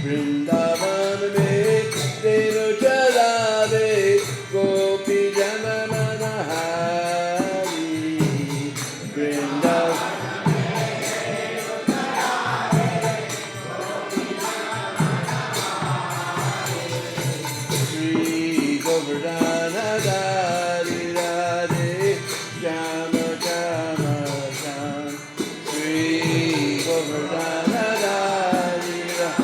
Vrindavan mein Deena chalave, gopi jana manahari. Vrindavan Shri Govardhana Dari Radhe Jama Jama Jam. Shri Govardhana Dari Radhe.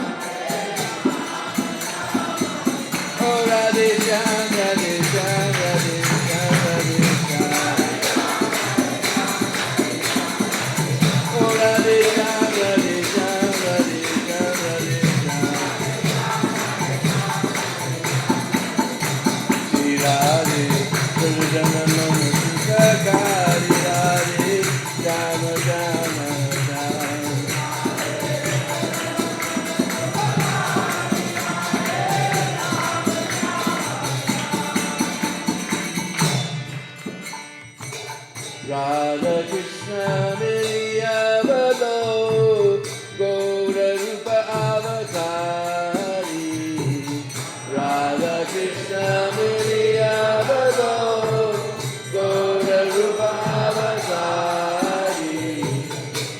Oh Radhe Jam, Radhe Jam, Radhe Jam, Radhe Jam. Oh Radhe Jam, Radhe Jam, Radhe Jam, Radhe Jam. Shri Radhe, Vrindavan Sukakari Radhe, Jama Jama Jam. Radha Krishna Miriyavado, Gaura Rupa Avatari. Radha Krishna Miriyavado, Gaura Rupa Avatari.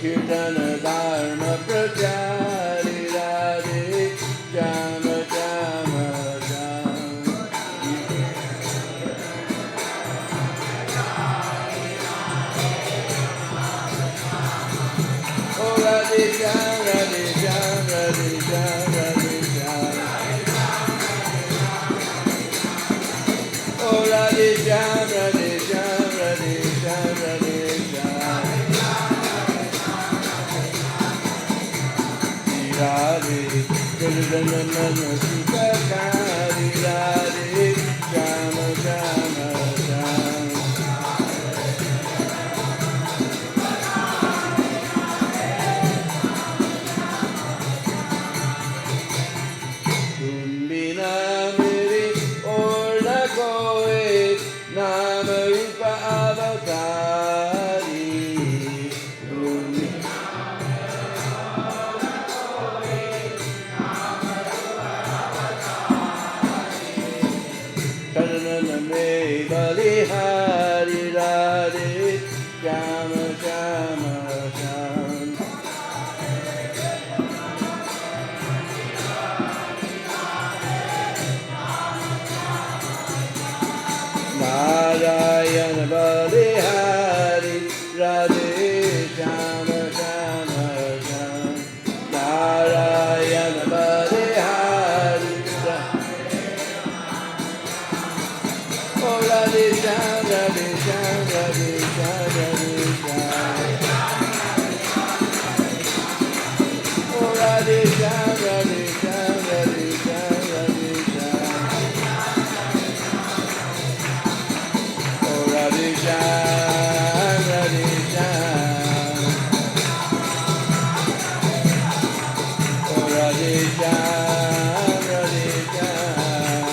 Kirtana Dharma Prachari Radhe, Jama Jama Jam. Oh Radhe Jam, Radhe Jam, Radhe Jam, Radhe Jam. Oh Radhe Jam, Radhe Jam, Radhe Jam, Radhe Jam. Shri Radhe, Vrindavan Sukakari Radhe, Jama Jama Jam. Tumbina mere or na koe, nama rupa avatari. Karanana me balihari radhe, jama jama jam. Narayana balihari radhe, jama jama jam. Narayana balihari radhe. Oh Radhe Jam, Radhe Jam, Radhe Jam, Radhe Jam. Oh Radhe Jam, Radhe Jam, Radhe Jam, Radhe Jam. Oh Radhe Jam, Radhe Jam. Oh Radhe Jam, Radhe Jam.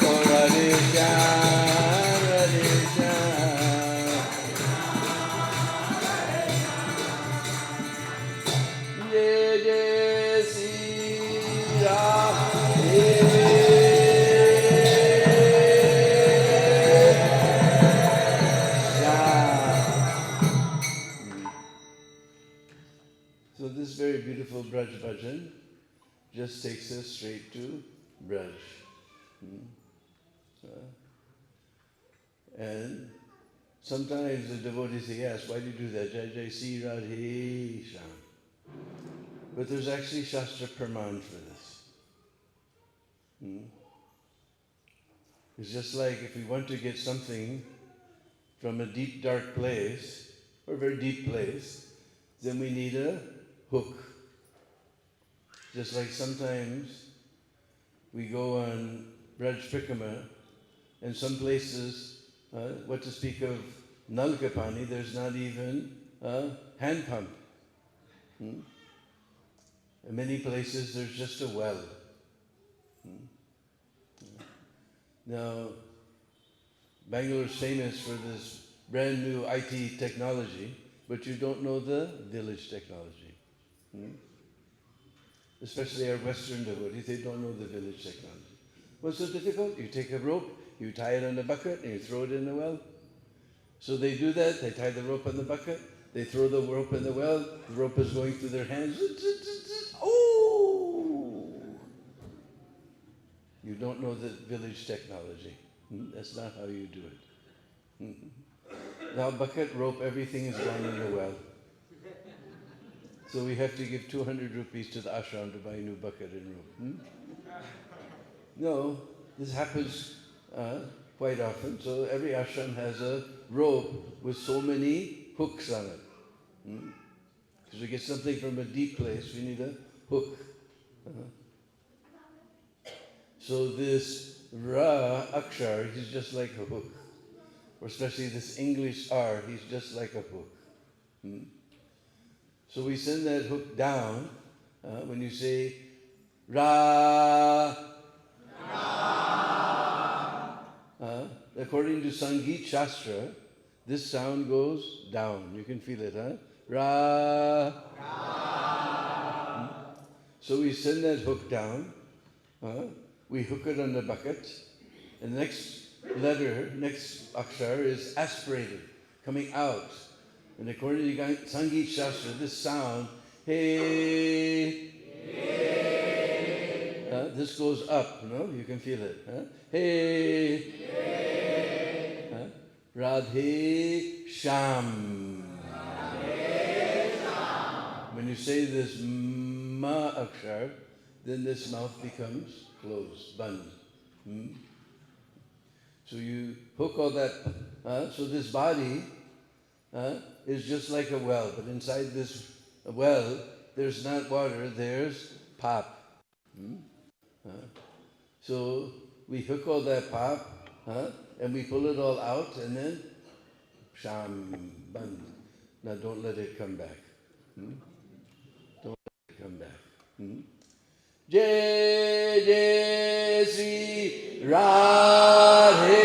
Oh Radhe Jam, Radhe Jam. Jai Jai Sri So this very beautiful Braj Bhajan just takes us straight to Braj. And sometimes the devotees say, yes, why do you do that? Jai Jai Sri Radhe Shyam. But there's actually Shastra Praman for this. It's just like if we want to get something from a deep, dark place, or a very deep place, then we need a hook. Just like sometimes we go on Braj Prikama, and some places, what to speak of Nalka Pani, there's not even a hand pump. In many places there's just a well. Now, Bangalore is famous for this brand new IT technology, but you don't know the village technology. Especially our Western devotees, they don't know the village technology. What's so difficult? You take a rope, you tie it on a bucket, and you throw it in the well. So they do that, they tie the rope on the bucket, they throw the rope in the well, the rope is going through their hands. Oh! You don't know the village technology. That's not how you do it. Now bucket, rope, everything is gone in the well. So we have to give 200 rupees to the ashram to buy a new bucket and rope. No, this happens quite often. So every ashram has a rope with so many hooks on it. Because we get something from a deep place, we need a hook. So this Ra Akshar, he's just like a hook. Or especially this English R, he's just like a hook. So we send that hook down when you say Ra. According to Sangeet Shastra, this sound goes down. You can feel it, huh? Ra. So we send that hook down. We hook it on the bucket. And the next letter, next akshar is aspirated, coming out. And according to Sangeet Shastra, this sound, hey, this goes up, no? You can feel it. Hey, Radhe Sham. When you say this ma akshar, then this mouth becomes closed, band. So you hook all that. So this body is just like a well, but inside this well, there's not water, there's pap. So we hook all that pap, and we pull it all out, and then sham, band. Now don't let it come back. Don't let it come back. Jai Jai Sri Radhe.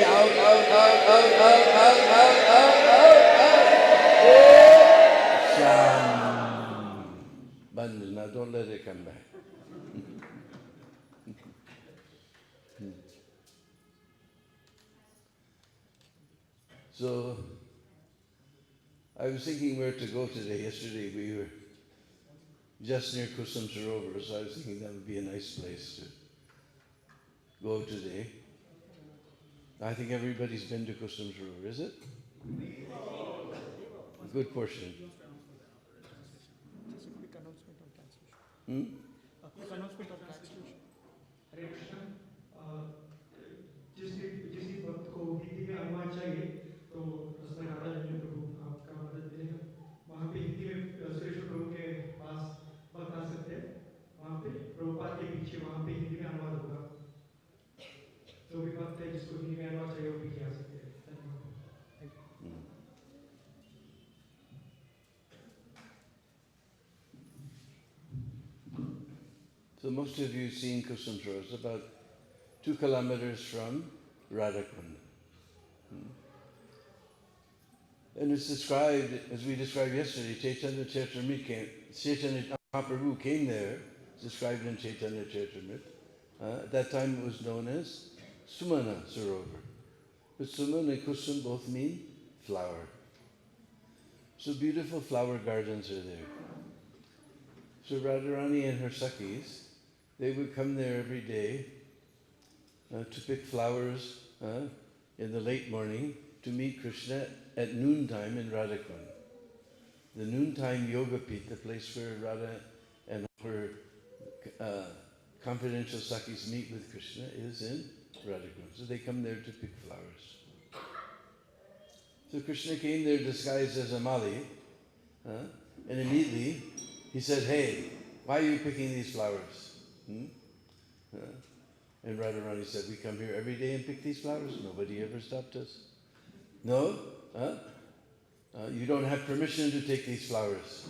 Out, out, out, out, out, out, out, out, out, out. Sham. Bandhu. Now don't let it come back. So, I was thinking where to go today. Yesterday we were just near Kusum Sarovar, so I was thinking that would be a nice place to go today. I think everybody's been to Kusum Sarovar, is it? A good portion. Just a quick announcement on cancellation. A quick announcement on cancellation. हरे कृष्ण जिस भक्त को हिंदी में अनुवाद चाहिए तो रसना गाता जाइए प्रभु आपका मदद मिलेगा वहाँ पे हिंदी में सुरेश प्रभु के पास भक्त आ सकते हैं वहाँ पे प्रभुपाद के पीछे वहाँ पे हिंदी में अनुवाद होगा जो भी भक्त है जिसको हिंदी में अनुवाद चाहिए वो पीछे आ सकते हैं धन्यवाद So most of you have seen Kusum Sarovar. It's about 2 kilometers from Radhakund. And it's described, as we described yesterday, Chaitanya Mahaprabhu came there. It's described in Chaitanya Charitamrita. At that time it was known as Sumana Sarovar. But Suman and Kusum both mean flower. So beautiful flower gardens are there. So Radharani and her Sakhis, they would come there every day to pick flowers in the late morning to meet Krishna at noontime in Radhakund. The noontime yoga pit, the place where Radha and her confidential Sakhis meet with Krishna, is in Radhakund. So they come there to pick flowers. So Krishna came there disguised as a Mali, and immediately he said, "Hey, why are you picking these flowers?" And Radharani said, "We come here every day and pick these flowers. Nobody ever stopped us." "No? You don't have permission to take these flowers.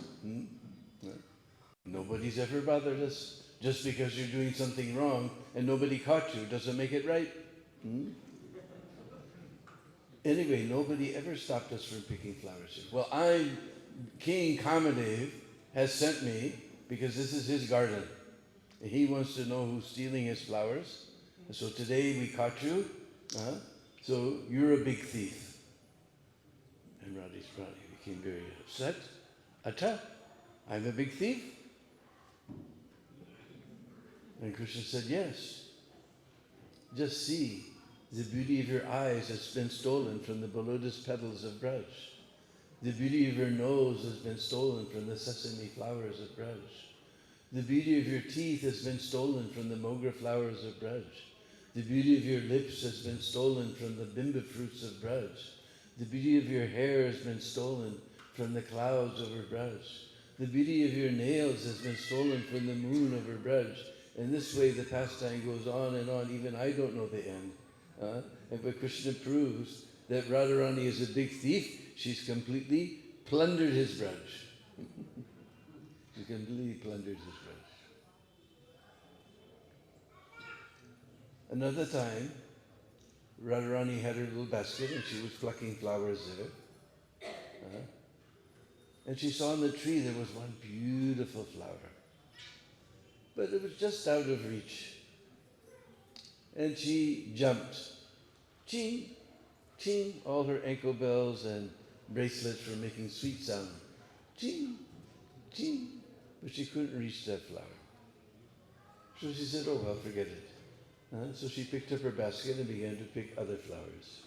Nobody's ever bothered us. Just because you're doing something wrong and nobody caught you doesn't make it right." Anyway, nobody ever stopped us from picking flowers. Well, King Kamadev has sent me because this is his garden. And he wants to know who's stealing his flowers. And so today we caught you. So you're a big thief. And Radhi became very upset. "Acha, I'm a big thief?" And Krishna said, "Yes. Just see, the beauty of your eyes has been stolen from the lotus petals of Braj. The beauty of your nose has been stolen from the sesame flowers of Braj. The beauty of your teeth has been stolen from the mogra flowers of Braj. The beauty of your lips has been stolen from the bimba fruits of Braj. The beauty of your hair has been stolen from the clouds over Braj. The beauty of your nails has been stolen from the moon over Braj." And this way the pastime goes on and on. Even I don't know the end. But Krishna proves that Radharani is a big thief. She's completely plundered his Braj. She completely plundered his Braj. Another time, Radharani had her little basket and she was plucking flowers there. And she saw on the tree there was one beautiful flower. But it was just out of reach. And she jumped. Ching, ching, all her ankle bells and bracelets were making sweet sound. Ching, ching. But she couldn't reach that flower. So she said, "Oh well, forget it." So she picked up her basket and began to pick other flowers.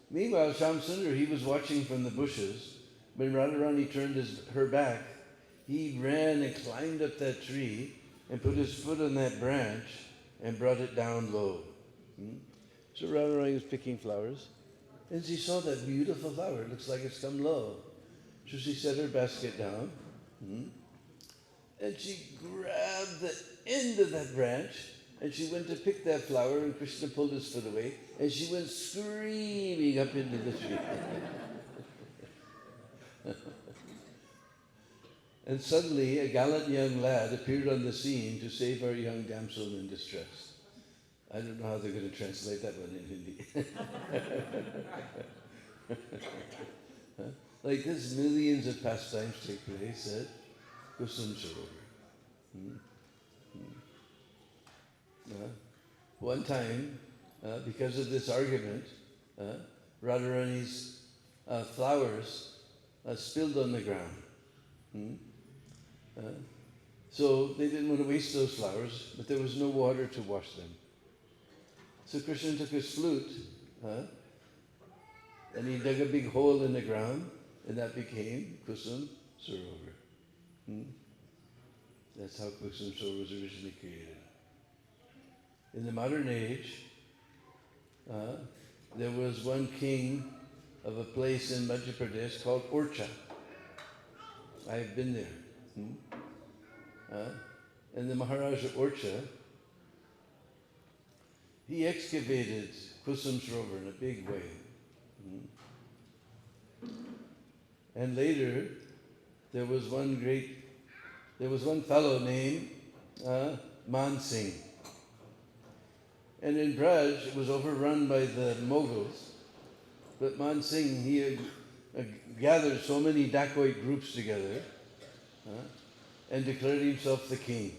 Meanwhile, Shamsundar, he was watching from the bushes. When Radharani turned her back, he ran and climbed up that tree and put his foot on that branch and brought it down low. So Radharani was picking flowers, and she saw that beautiful flower. It looks like it's come low. So she set her basket down, and she grabbed the end of that branch, and she went to pick that flower, and Krishna pulled his foot away, and she went screaming up into the tree. And suddenly a gallant young lad appeared on the scene to save our young damsel in distress. I don't know how they're going to translate that one in Hindi. Like this, millions of pastimes take place at Kusum Sarovar. One time, because of this argument, Radharani's flowers spilled on the ground. So they didn't want to waste those flowers, but there was no water to wash them. So Krishna took his flute, and he dug a big hole in the ground, and that became Kusum Sarovar. That's how Kusum Sarovar was originally created. In the modern age, there was one king of a place in Madhya Pradesh called Orcha. I have been there. And the Maharaja Orcha, he excavated Kusum Sarovar in a big way. And later, there was one fellow named Man Singh. And in Braj, it was overrun by the Mughals. But Man Singh, he had gathered so many dacoit groups together and declared himself the king.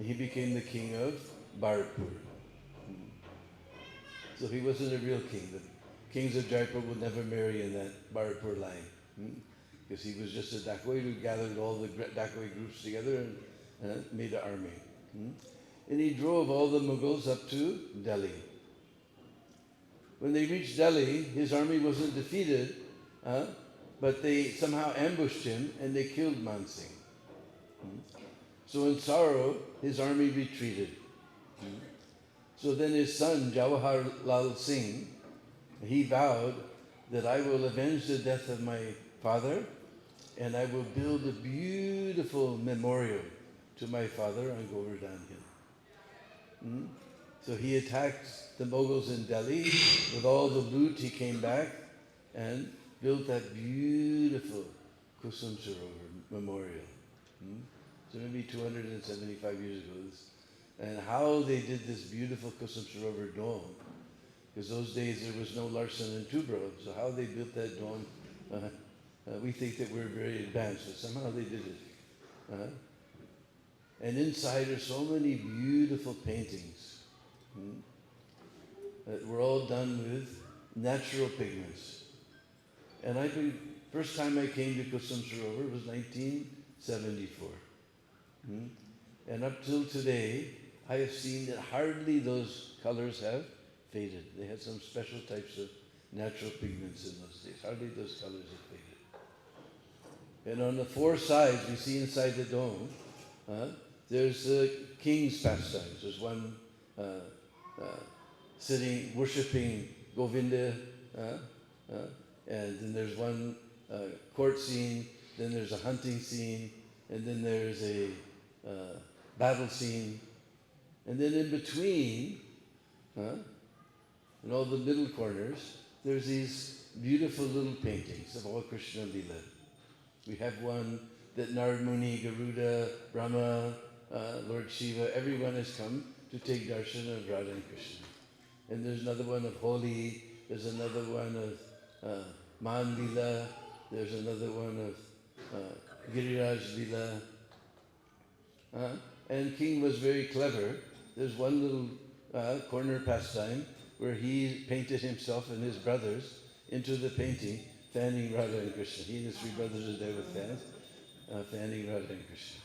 He became the king of Bharatpur. So he wasn't a real king. The kings of Jaipur would never marry in that Bharatpur line. Because he was just a dacoit who gathered all the dacoit groups together and made an army. And he drove all the Mughals up to Delhi. When they reached Delhi, his army wasn't defeated, but they somehow ambushed him and they killed Man Singh. So in sorrow, his army retreated. So then his son, Jawaharlal Singh, He vowed that I will avenge the death of my father and I will build a beautiful memorial to my father on Govardhan Hill. So he attacked the Mughals in Delhi. With all the loot, he came back and built that beautiful Kusum Sarovar memorial. So maybe 275 years ago. And how they did this beautiful Kusum Sarovar dome, because those days there was no Larsen and Toubro, so how they built that dome, we think that we're very advanced, but somehow they did it. And inside are so many beautiful paintings that were all done with natural pigments. And first time I came to Kusum Sarovar was 1974. And up till today, I have seen that hardly those colors have faded. They had some special types of natural pigments in those days. Hardly those colors have faded. And on the four sides, we see inside the dome, there's the king's pastimes. There's one sitting, worshipping Govinda, and then there's one court scene, then there's a hunting scene, and then there's a battle scene, and then in between, in all the middle corners, there's these beautiful little paintings of all Krishna Lila. We have one that Narad Muni, Garuda, Brahma, Lord Shiva, everyone has come to take darshan of Radha and Krishna. And there's another one of Holi, there's another one of Man Lila, there's another one of Giriraj Lila. And King was very clever. There's one little corner pastime where he painted himself and his brothers into the painting, fanning Radha and Krishna. He and his three brothers are there with fans, fanning Radha and Krishna.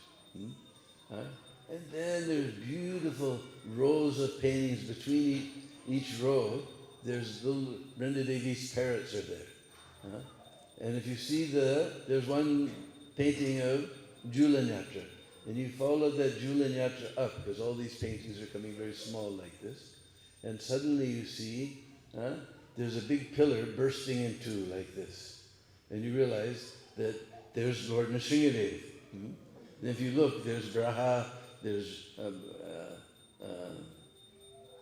And then there's beautiful rows of paintings. Between each row, there's little Vrinda Devi's parrots are there. And if you see there's one painting of Julan Yatra. And you follow that Julan Yatra up, because all these paintings are coming very small like this. And suddenly you see, there's a big pillar bursting in two like this. And you realize that there's Lord Nrsimhadev. And if you look, there's Braha, there's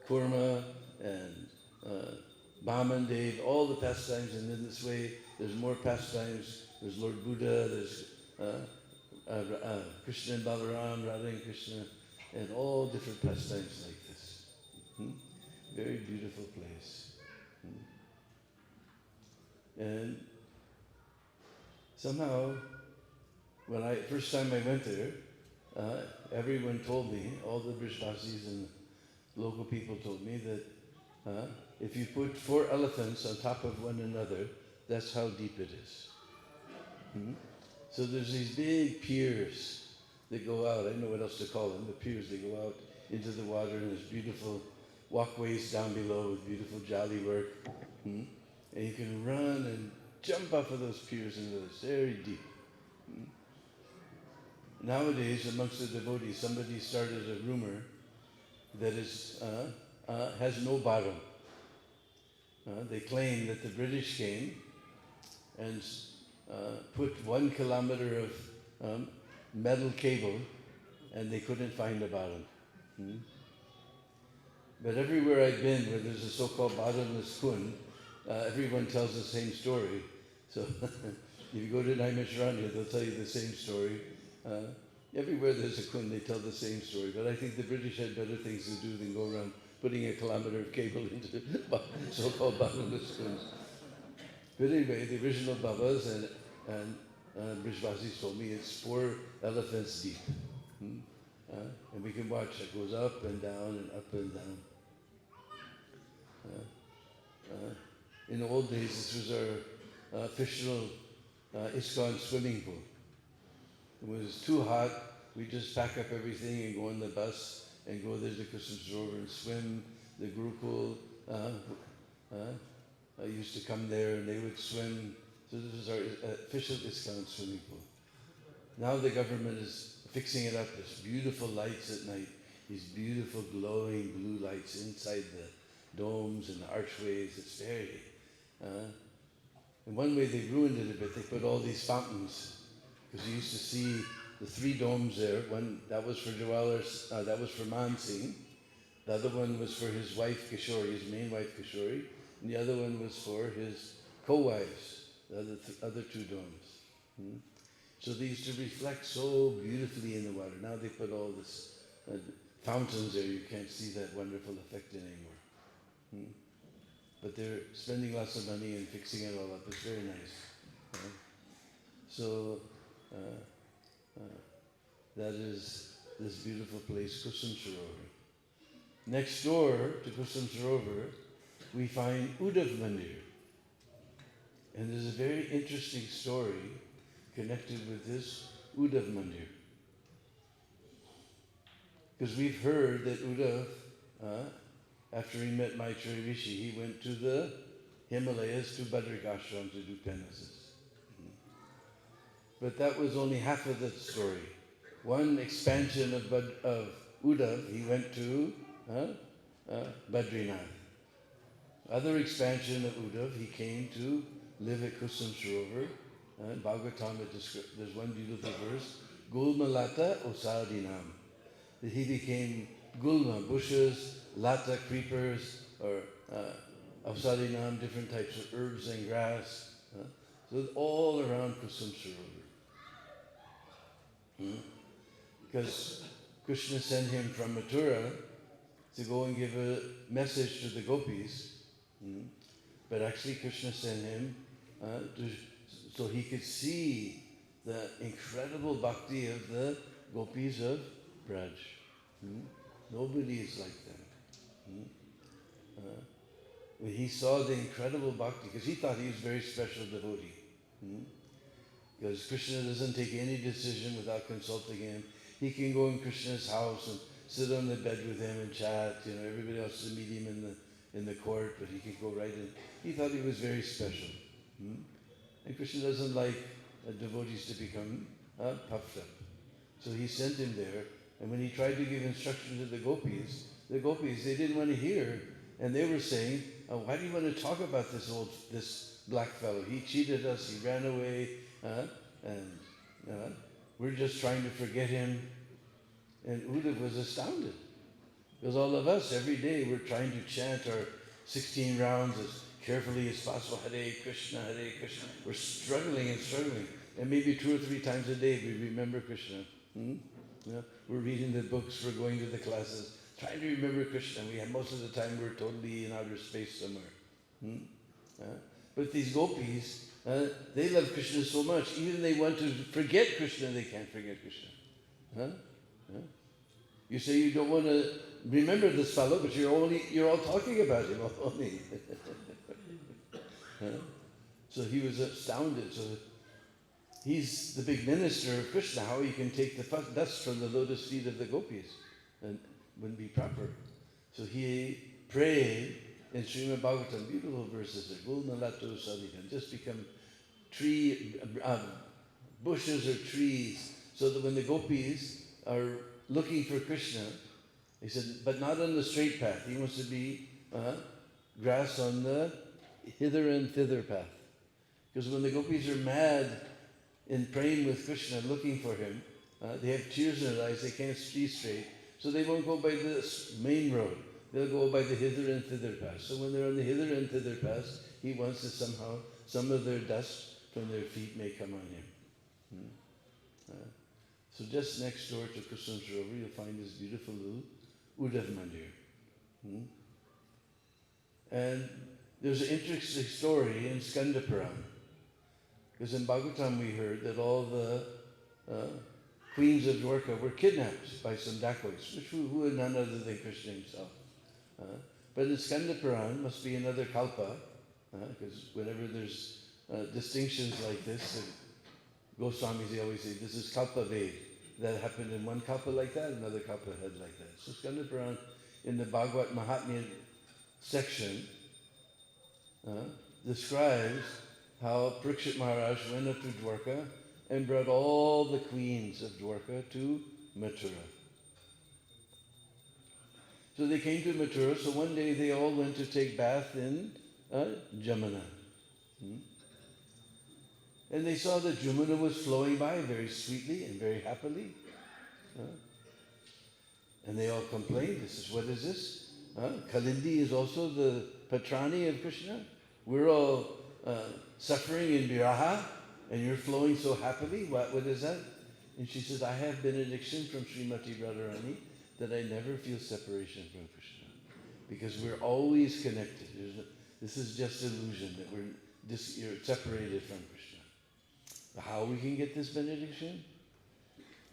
Kurma, and Bhaman Dev, all the pastimes. And in this way, there's more pastimes. There's Lord Buddha, there's Krishna and Balaram, Radha and Krishna, and all different pastimes like this. Very beautiful place. And somehow, first time I went there, everyone told me, all the Brishvasis and local people told me that if you put 4 elephants on top of one another, that's how deep it is. So there's these big piers that go out. I don't know what else to call them, but piers. They go out into the water, and there's beautiful walkways down below with beautiful jolly work. And you can run and jump off of those piers into this very deep. Nowadays, amongst the devotees, somebody started a rumor that has no bottom. They claim that the British came and put 1 kilometer of metal cable, and they couldn't find the bottom. But everywhere I've been where there's a so-called bottomless kund, everyone tells the same story. So if you go to Naimisharanya, they'll tell you the same story. Everywhere there's a kund, they tell the same story. But I think the British had better things to do than go around putting a kilometer of cable into so-called bottomless kunds. But anyway, the original Babas and Brishvasis told me it's 4 elephants deep. And we can watch. It goes up and down and up and down. In the old days, this was our official ISKCON swimming pool. It was too hot. We just pack up everything and go on the bus and go there to Kusum Sarovar and swim. The Gurukul used to come there and they would swim. So this was our official ISKCON swimming pool. Now the government is fixing it up. There's beautiful lights at night. These beautiful glowing blue lights inside the domes and the archways. It's very In one way they ruined it a bit. They put all these fountains, because you used to see the 3 domes there. One, that was for dwellers, that was for Man Singh. The other one was for his wife Kishori, his main wife Kishori. And the other one was for his co-wives, the other 2 domes. So they used to reflect so beautifully in the water. Now they put all this fountains there. You can't see that wonderful effect anymore. But they're spending lots of money and fixing it all up. It's very nice. So that is this beautiful place, Kusum Sarovar. Next door to Kusum Sarovar, we find Uddhav Mandir. And there's a very interesting story connected with this Uddhav Mandir. Because we've heard that Uddhav, after he met Maitreya Rishi, he went to the Himalayas, to Badrik Ashram to do penances. But that was only half of the story. One expansion of Uddhav, he went to Badrinath. Other expansion of Uddhav, he came to live at Kusum Sarovar. Bhagavatam, there's one beautiful verse, Gulma Lata Osadinam. That he became gulma, bushes, lata, creepers, or Osadinam, different types of herbs and grass. So all around Kusum Sarovar. Because Krishna sent him from Mathura to go and give a message to the gopis. But actually Krishna sent him so he could see the incredible bhakti of the gopis of Braj. Nobody is like them. When he saw the incredible bhakti, because he thought he was a very special devotee. Because Krishna doesn't take any decision without consulting him. He can go in Krishna's house and sit on the bed with him and chat. Everybody else is meet him in the court, but he can go right in. He thought he was very special. And Krishna doesn't like devotees to become puffed up. So he sent him there. And when he tried to give instruction to the gopis, they didn't want to hear. And they were saying, why do you want to talk about this black fellow? He cheated us, he ran away, and we're just trying to forget him. And Uddhav was astounded. Because all of us, every day, we're trying to chant our 16 rounds as carefully as possible. Hare Krishna, Hare Krishna. We're struggling and struggling. And maybe 2 or 3 times a day we remember Krishna. We're reading the books, we're going to the classes, trying to remember Krishna. Most of the time we're totally in outer space somewhere. But these gopis, they love Krishna so much, even they want to forget Krishna, they can't forget Krishna. You say you don't want to remember this fellow, but you're all talking about him only. So he was astounded. So he's the big minister of Krishna. How he can take the dust from the lotus feet of the gopis? And wouldn't be proper. So he prayed in Srimad Bhagavatam, beautiful verses there. Gulma Lato Sadhikan. Just become bushes or trees, so that when the gopis are looking for Krishna, he said, but not on the straight path. He wants to be grass on the hither and thither path. Because when the gopis are mad in praying with Krishna, looking for him, they have tears in their eyes, they can't see straight, so they won't go by the main road. They'll go by the hither and thither path. So when they're on the hither and thither path, he wants that somehow some of their dust from their feet may come on him. So just next door to Kusum Sarovar, you'll find this beautiful little Uddhav Mandir. And there's an interesting story in Skanda Puran. Because in Bhagavatam we heard that all the queens of Dwarka were kidnapped by some dacoits, who were none other than Krishna himself. But in Skanda Puran must be another kalpa, because whenever there's distinctions like this, Goswamis, they always say, this is kalpa Ved. That happened in one kalpa like that, another kalpa had like that. So Skanda Puran, in the Bhagavad Mahatmya section, describes how Parikshit Maharaj went up to Dwarka and brought all the queens of Dwarka to Mathura. So they came to Mathura, so one day they all went to take bath in Jamuna. Hmm? And they saw that Jumuna was flowing by very sweetly and very happily. And they all complained. This is, what is this? Kalindi is also the Patrani of Krishna. We're all suffering in Viraha, and you're flowing so happily. What is that? And she says, I have benediction from Srimati Radharani that I never feel separation from Krishna. Because we're always connected. This is just illusion that you're separated from Krishna. How we can get this benediction?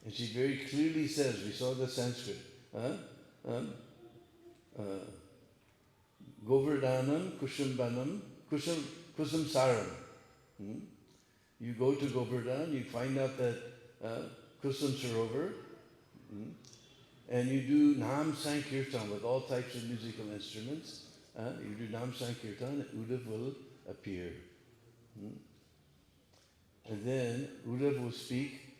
And she very clearly says, we saw the Sanskrit, Govardhanam Kushumbanam Kusum Saram. You go to Govardhan, you find out that Kusum Sarovar, and you do Nam Sankirtan with all types of musical instruments. You do Nam Sankirtan, and Uddhav will appear. And then Uddhav will speak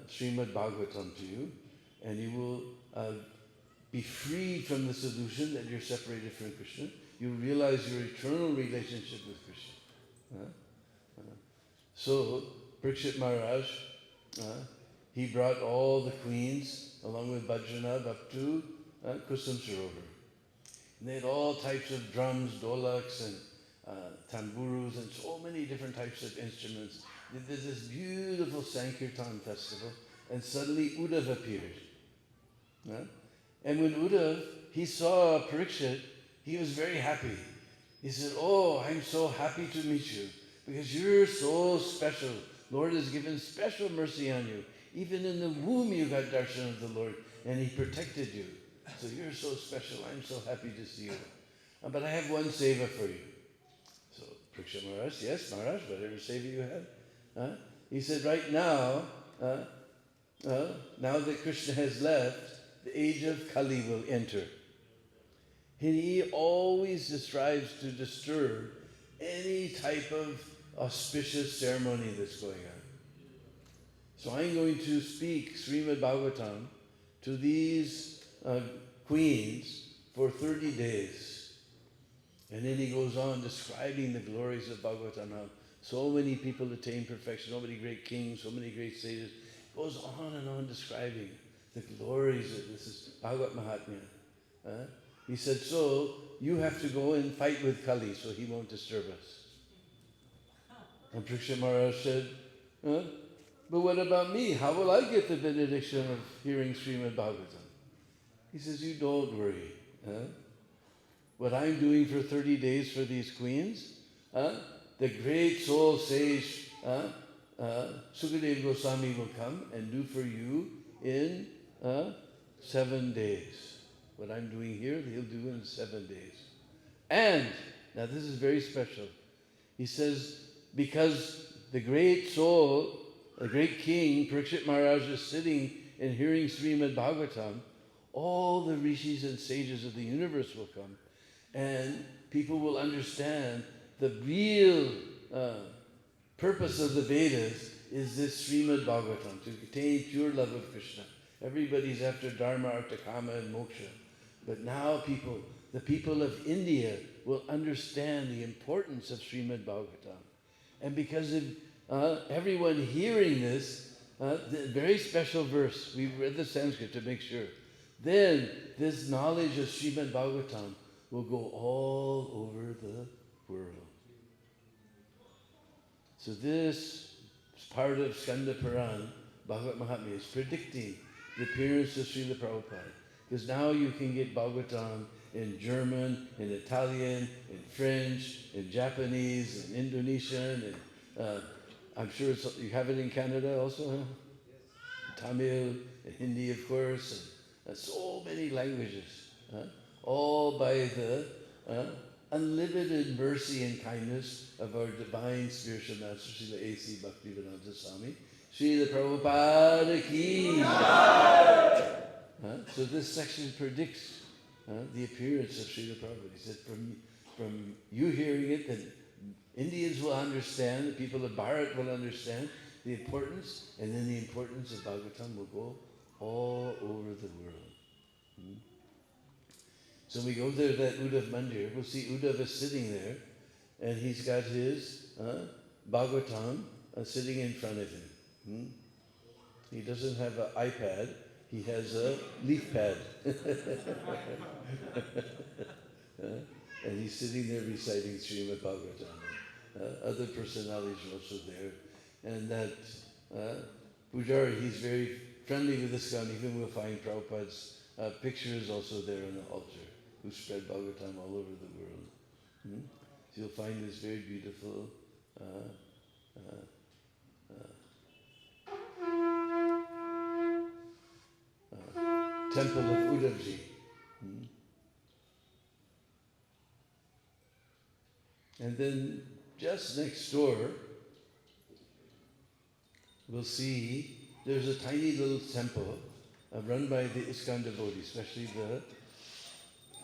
Srimad Bhagavatam to you, and you will be freed from this illusion that you're separated from Krishna. You realize your eternal relationship with Krishna. So, Parikshit Maharaj, he brought all the queens, along with Bajranath, up to Kusum Sarovar. And they had all types of drums, dolaks, and tamburus, and so many different types of instruments. There's this beautiful Sankirtan festival, and suddenly Uddhav appeared. And when Uddhav, he saw Parikshit, he was very happy. He said, oh, I'm so happy to meet you, because you're so special. Lord has given special mercy on you. Even in the womb you got darshan of the Lord, and he protected you. So you're so special. I'm so happy to see you. But I have one seva for you. So Parikshit Maharaj, yes, Maharaj, whatever seva you have. He said, right now, now that Krishna has left, the age of Kali will enter. And he always strives to disturb any type of auspicious ceremony that's going on. So I'm going to speak Srimad Bhagavatam to these queens for 30 days. And then he goes on describing the glories of Bhagavatam, how so many people attain perfection, so many great kings, so many great sages. Goes on and on describing the glories of this is Bhagavat Mahatmya. He said, so you have to go and fight with Kali so he won't disturb us. And Parikshit Maharaj said, but what about me? How will I get the benediction of hearing Srimad Bhagavatam? He says, you don't worry. What I'm doing for 30 days for these queens, the great soul sage Sukadeva Goswami will come and do for you in 7 days. What I'm doing here, he'll do in 7 days. And, now this is very special. He says, because the great soul, the great king, Parikshit Maharaj is sitting and hearing Srimad Bhagavatam, all the rishis and sages of the universe will come. And people will understand the real purpose of the Vedas is this Srimad Bhagavatam, to attain pure love of Krishna. Everybody's after Dharma, Artha, Kama, and Moksha. But now the people of India will understand the importance of Srimad Bhagavatam. And because of everyone hearing this, the very special verse, we read the Sanskrit to make sure, then this knowledge of Srimad Bhagavatam will go all over the world. So this part of Skanda Puran, Bhagavat Mahatmya, is predicting the appearance of Srila Prabhupada. Because now you can get Bhagavatam in German, in Italian, in French, in Japanese, in Indonesian, and I'm sure you have it in Canada also, huh? Yes. Tamil, and Hindi, of course, and so many languages, all by the unlimited mercy and kindness of our divine spiritual master, Srila A.C. Bhaktivedanta Swami, Srila Prabhupada ki. So this section predicts the appearance of Srila Prabhupada. He said, from you hearing it, then Indians will understand, the people of Bharat will understand the importance, and then the importance of Bhagavatam will go all over the world. So we go there, that Uddhav Mandir, we'll see Uddhav is sitting there, and he's got his Bhagavatam sitting in front of him. He doesn't have an iPad, he has a leaf pad. And he's sitting there reciting Srimad Bhagavatam. Other personalities are also there. And that Pujari, he's very friendly with ISKCON. Even we'll find Prabhupada's pictures also there on the altar, who spread Bhagavatam all over the world. So you'll find this very beautiful temple of Uddhavji. And then just next door, we'll see there's a tiny little temple run by the ISKCON devotees, especially the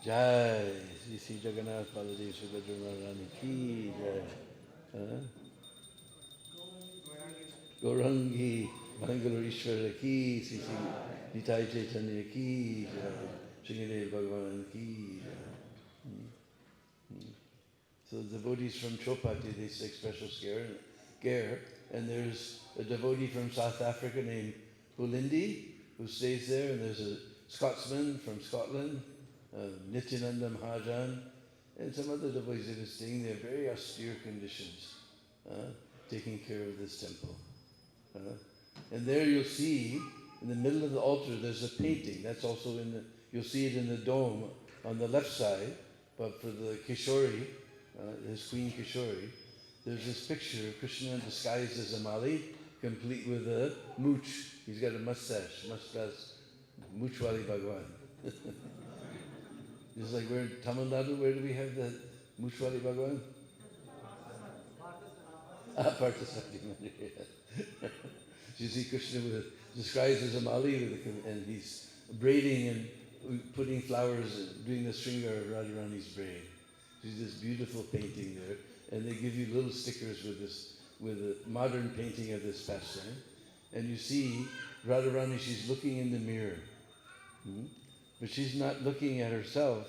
Jai, Sri Jagannath Baladev Subhadra Radharani ki Jai. Gaurangi Bangalore Ishvara ki, Sri Nitai Chaitanya ki Jai, Sringadev Bhagavan ki Jai. So the devotees from Chopati, they take special care. And there's a devotee from South Africa named Pulindi, who stays there. And there's a Scotsman from Scotland, Nityananda Mahajan, and some other devotees that are staying there, very austere conditions, taking care of this temple. And there you'll see, in the middle of the altar, there's a painting. That's also you'll see it in the dome on the left side, but for the Kishori, his queen Kishori, there's this picture of Krishna disguised as a Mali, complete with a mooch. He's got a mustache, Moochwali Bhagwan. Just like we're in Tamil Nadu, where do we have the Moochwali Bhagwan? Parthasati Mandir. You see Krishna disguised as a Mali, and he's braiding and putting flowers and doing the stringar of Radharani's braid. There's this beautiful painting there, and they give you little stickers with a modern painting of this pastime. And you see Radharani, she's looking in the mirror. But she's not looking at herself.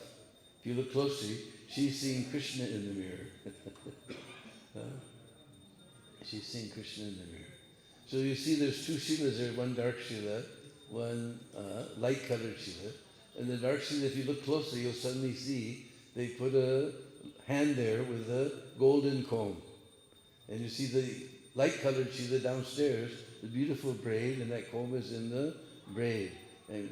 If you look closely, she's seeing Krishna in the mirror. She's seeing Krishna in the mirror. So you see there's two shilas there, one dark shila, one light-colored shila. And the dark shila, if you look closely, you'll suddenly see they put a hand there with a golden comb. And you see the light-colored shila downstairs, the beautiful braid, and that comb is in the braid. And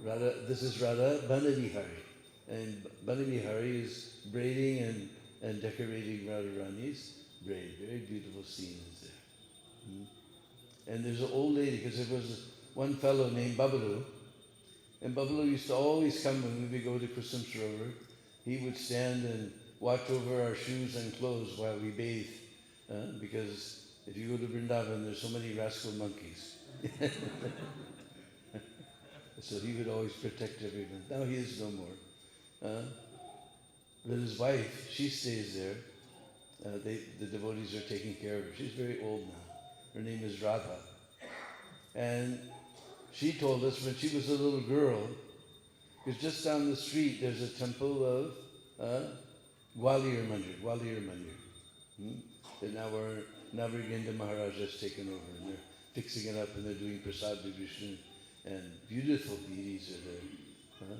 Radha, this is Radha Banavihari. And Banavihari is braiding and decorating Radharani's braid. Very beautiful scenes there. And there's an old lady, because there was one fellow named Babalu, and Babalu used to always come when we go to Kusum Sarovar. He would stand and watch over our shoes and clothes while we bathe, because if you go to Vrindavan, there's so many rascal monkeys. So he would always protect everyone. Now he is no more. But his wife, she stays there. The devotees are taking care of her. She's very old now. Her name is Radha. And she told us when she was a little girl, because just down the street there's a temple of Gwalior Mandir. That now Navrigenda Maharaj has taken over, and they're fixing it up, and they're doing Prasad Vibhishnu, and beautiful deities are there.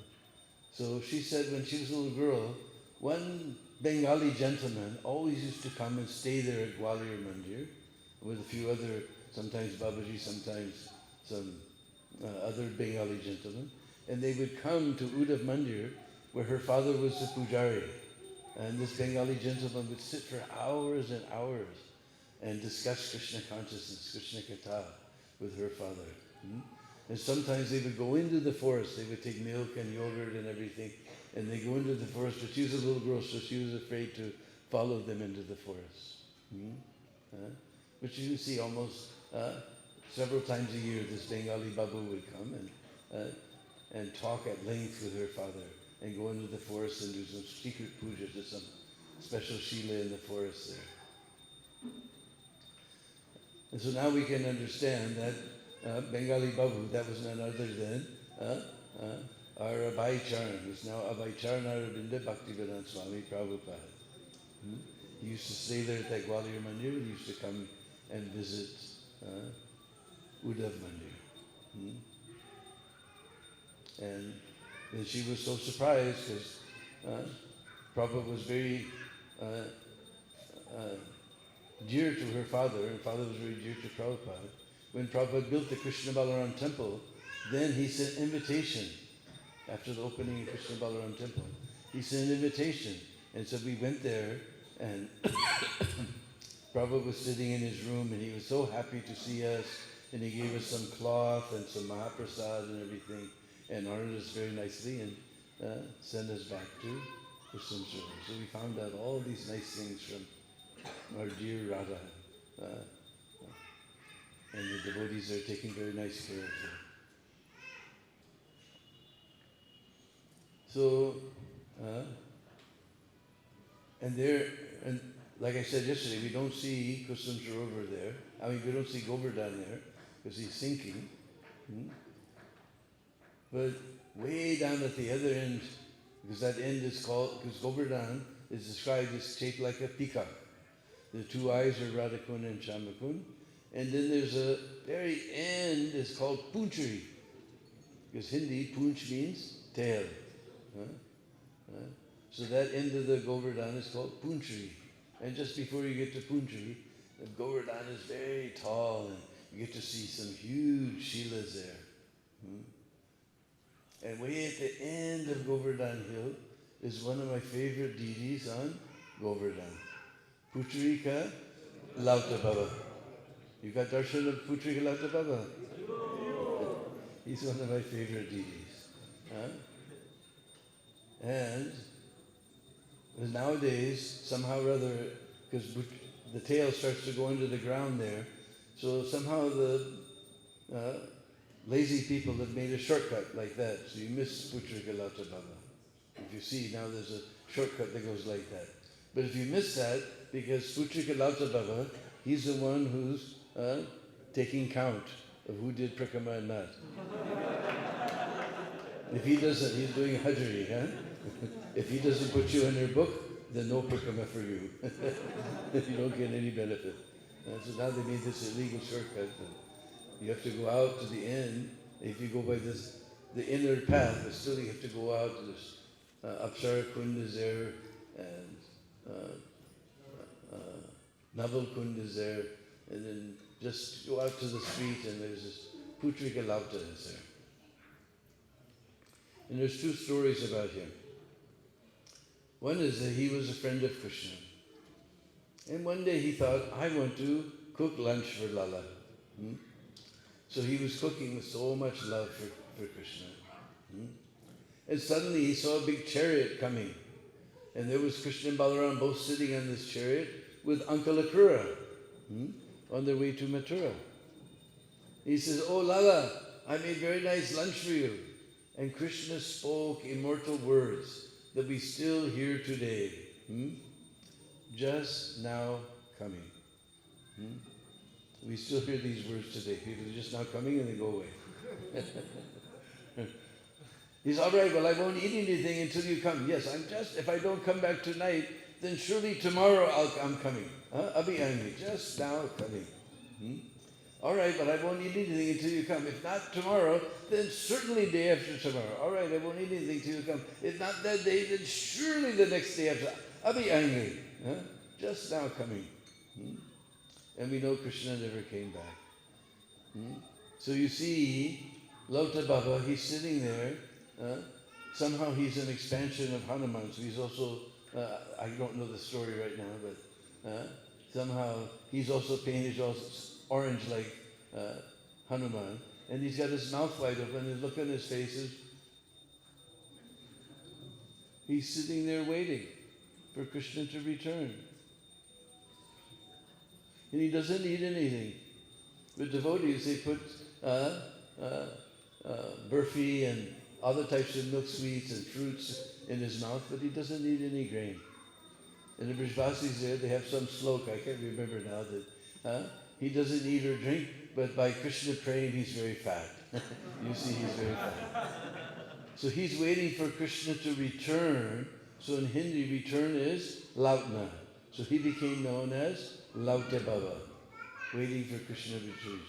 So she said when she was a little girl, one Bengali gentleman always used to come and stay there at Gwalior Mandir with a few other, sometimes Babaji, sometimes some other Bengali gentlemen, and they would come to Uddhav Mandir where her father was the pujari. And this Bengali gentleman would sit for hours and hours and discuss Krishna consciousness, Krishna Katha with her father. And sometimes they would go into the forest, they would take milk and yogurt and everything, and they go into the forest, but she was a little girl, so she was afraid to follow them into the forest. But you see almost several times a year, this Bengali Babu would come and talk at length with her father, and go into the forest and do some secret puja to some special Shila in the forest there. And so now we can understand that Bengali Babu, that was none other than our Abhay Charan, who's now Abhay Charan Arabinda Bhaktivedanta Swami Prabhupada. He used to stay there at that Gwalior Mandir. He used to come and visit Uddhav Mandir. And then she was so surprised because Prabhupada was very dear to her father, and father was very dear to Prabhupada. When Prabhupada built the Krishna Balaram temple, then he sent invitation. After the opening of Krishna Balaram temple, he sent an invitation. And so we went there, and Prabhupada was sitting in his room, and he was so happy to see us, and he gave us some cloth and some Mahaprasad and everything, and honored us very nicely, and sent us back to Krishna Surah. So we found out all these nice things from our dear Radha. And the devotees are taking very nice care of her. So, and like I said yesterday, we don't see Kusum Sarovar there. I mean, we don't see Govardhan there because he's sinking. But way down at the other end, because that end is called, because Govardhan is described as shaped like a peacock. The two eyes are Radhakund and Shamakund. And then there's a very end is called Punchari. Because Hindi, Punch means tail. So that end of the Govardhan is called Punchari. And just before you get to Punchari, the Govardhan is very tall, and you get to see some huge Shilas there. And way at the end of Govardhan Hill is one of my favorite deities on Govardhan. Putrika Lauta Baba. You got darshan of Putrika Lauta Baba? He's one of my favorite deities. And nowadays, somehow or other, because the tail starts to go into the ground there, so somehow the lazy people have made a shortcut like that, so you miss Putrika Lauta Baba. If you see, now there's a shortcut that goes like that. But if you miss that, because Putrika Lauta Baba, he's the one who's taking count of who did Prakama and not. If he doesn't, he's doing hajri, If he doesn't put you in your book, then no Prakama for you. You don't get any benefit. So now they made this illegal shortcut. You have to go out to the end. If you go by the inner path, but still you have to go out. There's Apsara Kund is there, and Naval Kund is there, and then just go out to the street, and there's this Putrika Lauta is there. And there's two stories about him. One is that he was a friend of Krishna. And one day he thought, I want to cook lunch for Lala. So he was cooking with so much love for Krishna. And suddenly he saw a big chariot coming. And there was Krishna and Balaram both sitting on this chariot with Uncle Akura on their way to Mathura. He says, oh Lala, I made very nice lunch for you. And Krishna spoke immortal words that we still hear today. Just now coming. We still hear these words today. People are just now coming and they go away. He's all right, well, I won't eat anything until you come. Yes, if I don't come back tonight, then surely tomorrow I'm coming. I'll be angry. Just now coming. All right, but I won't eat anything until you come. If not tomorrow, then certainly day after tomorrow. All right, I won't eat anything until you come. If not that day, then surely the next day after. I'll be angry. Just now coming. And we know Krishna never came back. So you see, Lauta Baba, he's sitting there. Somehow he's an expansion of Hanuman. So he's also, I don't know the story right now, but somehow he's also painted orange like Hanuman. And he's got his mouth wide open, and look on his face. He's sitting there waiting for Krishna to return. And he doesn't eat anything. The devotees, they put burfi and other types of milk sweets and fruits in his mouth, but he doesn't eat any grain. And the Brajvasis there, they have some slok, I can't remember now, that he doesn't eat or drink, but by Krishna praying, he's very fat. You see, he's very fat. So he's waiting for Krishna to return. So in Hindi, return is lautna. So he became known as Lauta Baba, waiting for Krishna to return.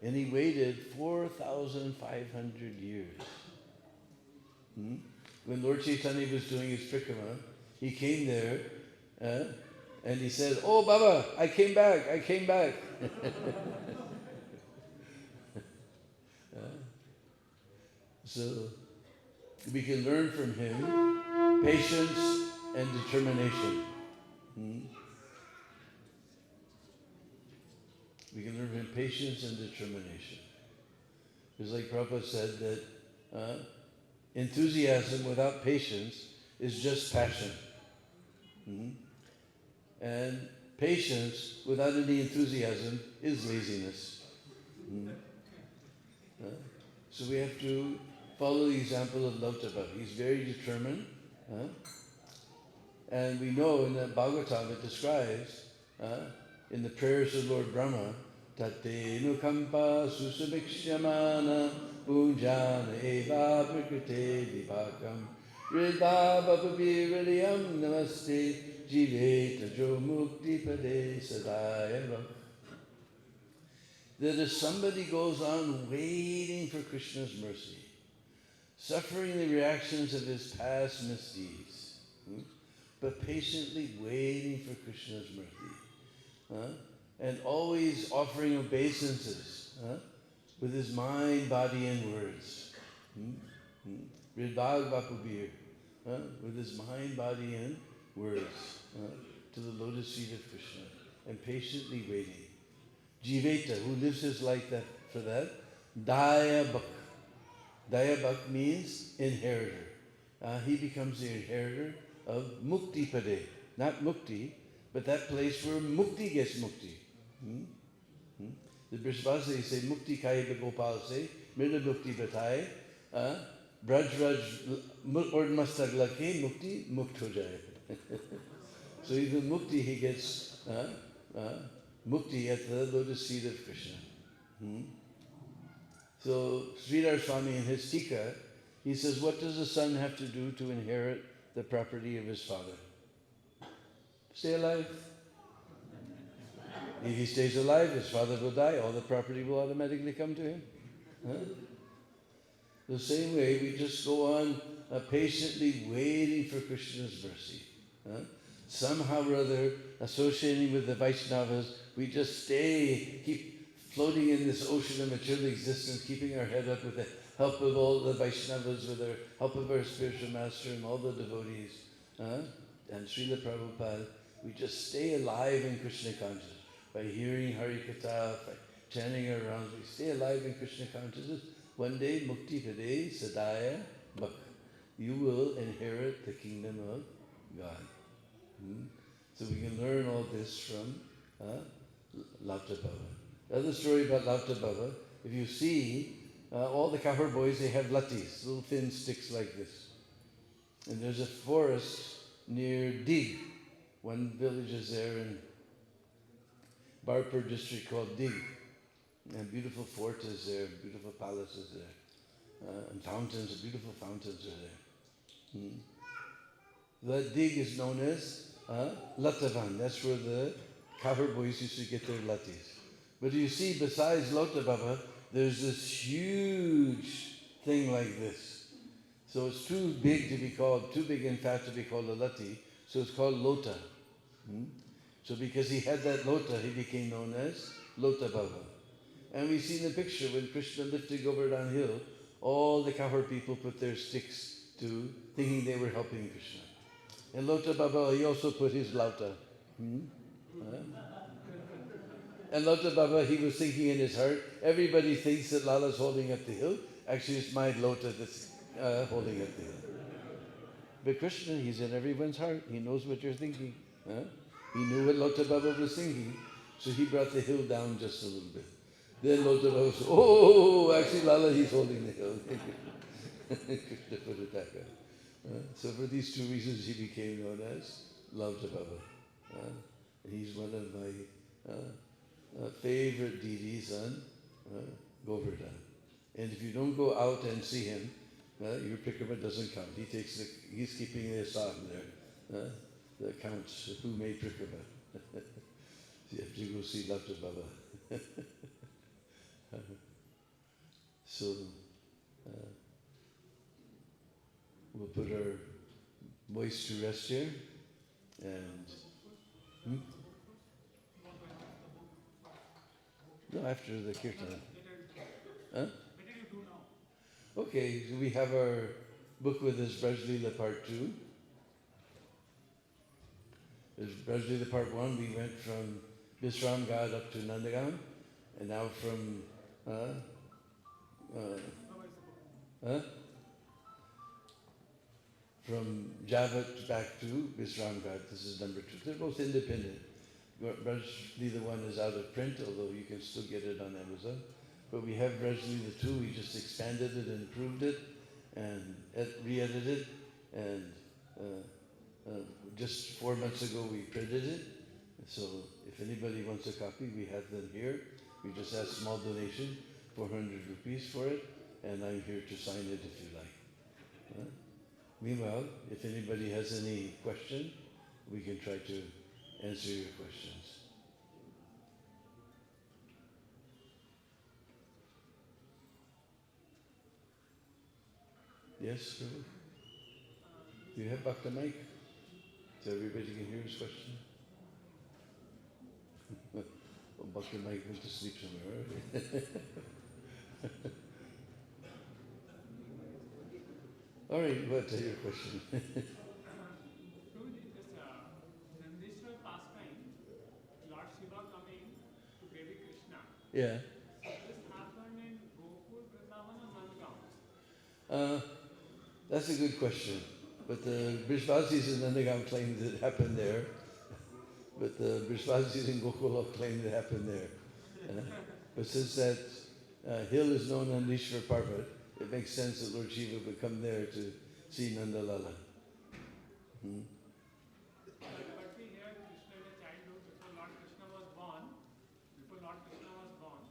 And he waited 4,500 years. When Lord Chaitanya was doing his Prikrama, he came there and he said, "Oh Baba, I came back, I came back." So we can learn from him patience and determination. We can learn from him patience and determination. It's like Prabhupada said that enthusiasm without patience is just passion. And patience without any enthusiasm is laziness. So we have to follow the example of Lauta Baba. He's very determined. And we know in the Bhagavatam it describes, in the prayers of Lord Brahma, Tate nukampa susamikshyamana punjana eva prakrite vipakam ridabhapaviriyam namaste jive tajo mukti pade sadayava. That if somebody goes on waiting for Krishna's mercy, suffering the reactions of his past misdeeds, but patiently waiting for Krishna's mercy, and always offering obeisances with his mind, body, and words. Ridbhag Vapubir, with his mind, body, and words to the lotus feet of Krishna, and patiently waiting. Jiveta, who lives his life for that, Dayabhak. Dayabhak means inheritor. He becomes the inheritor of Mukti Pade. Not Mukti, but that place where Mukti gets Mukti. The Brishvasi say, Mukti Kai Gopal say, Mirna Mukti Batai, Braj Raj Ord Mastag Lake Mukti Mukto Jai. So even Mukti, he gets Mukti at the lotus feet of Krishna. So Sridhar Swami in his Tika, he says, what does the son have to do to inherit the property of his father? Stay alive. If he stays alive, his father will die. All the property will automatically come to him. The same way, we just go on patiently waiting for Krishna's mercy. Somehow or other, associating with the Vaishnavas, we just keep floating in this ocean of material existence, keeping our head up with the help of all the Vaishnavas, with the help of our spiritual master and all the devotees, and Srila Prabhupada. We just stay alive in Krishna consciousness by hearing Hari Katha, by chanting our rounds. We stay alive in Krishna consciousness. One day, Mukti Pade Sadaya Bhak. You will inherit the kingdom of God. So we can learn all this from Lauta Baba. The other story about Lauta Baba, if you see, all the Kahar boys, they have latis, little thin sticks like this. And there's a forest near Dig. One village is there in Barpur district called Dig. And beautiful fort is there, beautiful palace is there. And fountains, beautiful fountains are there. That Dig is known as Latavan. That's where the Kahar boys used to get their latis. But you see, besides Lauta Baba, there's this huge thing like this. So it's too big and fat to be called a lati, so it's called Lota. So because he had that Lota, he became known as Lauta Baba. And we see in the picture when Krishna lifted over downhill, all the Kahar people put their sticks to, thinking they were helping Krishna. And Lauta Baba, he also put his Lauta. And Lauta Baba, he was thinking in his heart, everybody thinks that Lala's holding up the hill. Actually, it's my Lota that's holding up the hill. But Krishna, he's in everyone's heart. He knows what you're thinking. He knew what Lauta Baba was thinking, so he brought the hill down just a little bit. Then Lauta Baba said, oh, actually Lala, he's holding the hill. Krishna put it back up. So for these two reasons, he became known as Lauta Baba. He's one of my favorite deities on Govardhan. And if you don't go out and see him, your Prikrama doesn't count. He's keeping the asad there. that counts who made Prikaba. You have to go see Lata Baba. So we'll put our voice to rest here and no, after the kirtan. Huh? Okay, so we have our book with us, Brajlila Part 2. There's Brajlila Part 1, we went from Visram Gad up to Nandagaon, and now from from Javat back to Visram Gad. This is number 2. They're both independent. Brajlila 1 is out of print, although you can still get it on Amazon. But we have Brajlila 2, we just expanded it and improved it and re-edited, and just 4 months ago we printed it. So if anybody wants a copy, we have them here. We just ask small donation, 400 rupees for it, and I'm here to sign it if you like. Meanwhile, if anybody has any question, we can try to answer your questions. Yes, Prabhu? Do you have Bhakta mic? So everybody can hear his question? Well, Bhakta mic went to sleep somewhere already. All right, what's your question? Nandeshwar pastime, Lord Shiva coming to baby Krishna. Yeah. So this happened in Gokul, Vrindavan, or Nandagaon? That's a good question. But the Brishvasis in Nandagaon claim that it happened there. But the Brishvasis in Gokul claim that it happened there. But since that hill is known on Ishwar Parvat, it makes sense that Lord Shiva would come there to see Nandalala. But we hear Krishna in the childhood before Lord Krishna was born. Before Lord Krishna was born.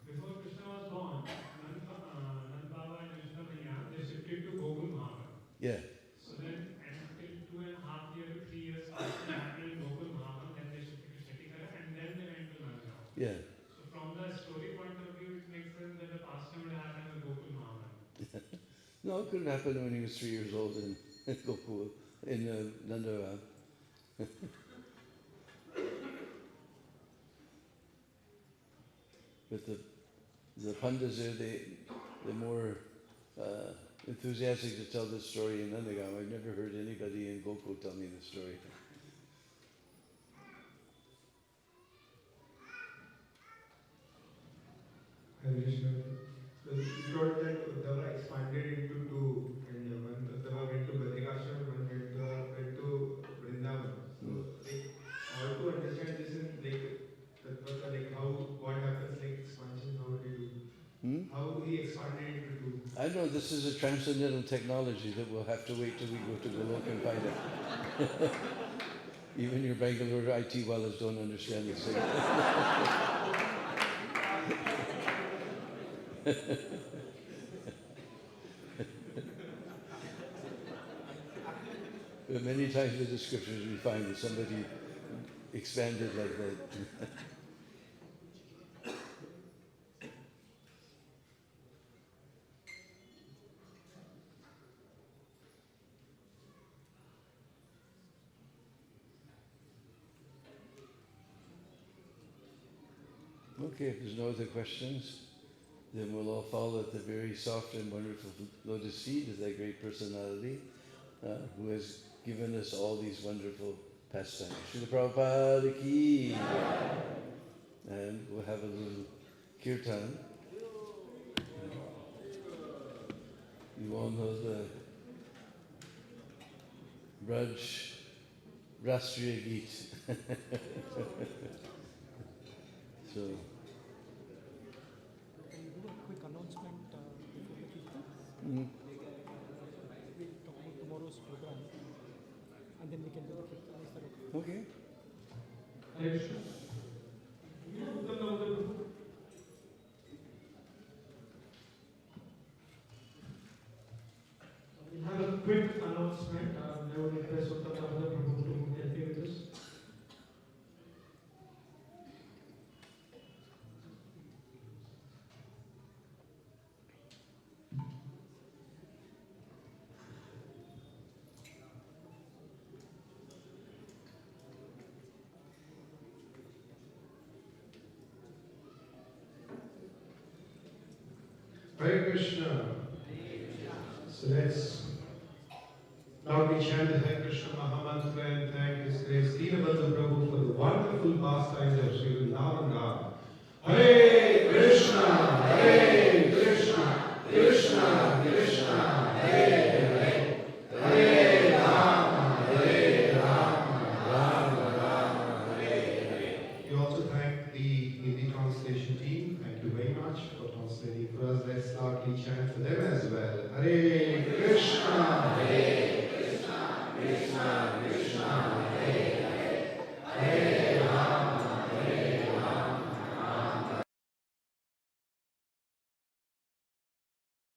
Before Krishna was born, Nand Baba and Krishna Maya, they shifted to Gokul Mahavan. Yeah. So then, until 2.5 years to 3 years after happening in Gokul Mahavan, then they shifted to Shatikara, and then they went to Nandagaon. Yeah. So from the story point of view, it makes sense that the pastime would happen in Gokul Mahavan. No, it could have happened when he was 3 years old in Gokul, in Nandagaon. But the Pandits there, they're more enthusiastic to tell this story in Nandagaon. I've never heard anybody in Gokul tell me the story. Hare Krishna. So you told that Uddhava expanded into two, and one Uddhava went to Badrikashram, one went to Vrindavan. So like, how to understand this in like how what happens like expansion, how do you do? How he expanded into two? I know this is a transcendental technology that we'll have to wait till we go to Golok and find it. Even your Bangalore IT wallahs don't understand this thing. But many times in the descriptions we find that somebody expanded like that. Okay, if there's no other questions, then we'll all fall at the very soft and wonderful lotus feet of that great personality who has given us all these wonderful pastimes. Srila Prabhupada ki. And we'll have a little kirtan. You all know the Braj Rastriya Geet. So, Can you do a quick announcement before the Kirtan? mm, We'll talk about tomorrow's program and then we can do the Kirtan. Is that okay? okay. Hare Krishna. You Uttama Prabhu. Hare Krishna. So let's loudly chant the Hare Krishna Mahamantra and thank His Grace Deena Bandhu Prabhu for the wonderful pastimes of Sri Vrindavan. Hare Krishna, Hare Krishna, Krishna Krishna, Hare Hare, Hare Rama, Rama Rama, Hare Hare. We also thank the Hindi translation team. Thank you very much for translating for us. Let's loudly chant for them as well. Hare Krishna, Hare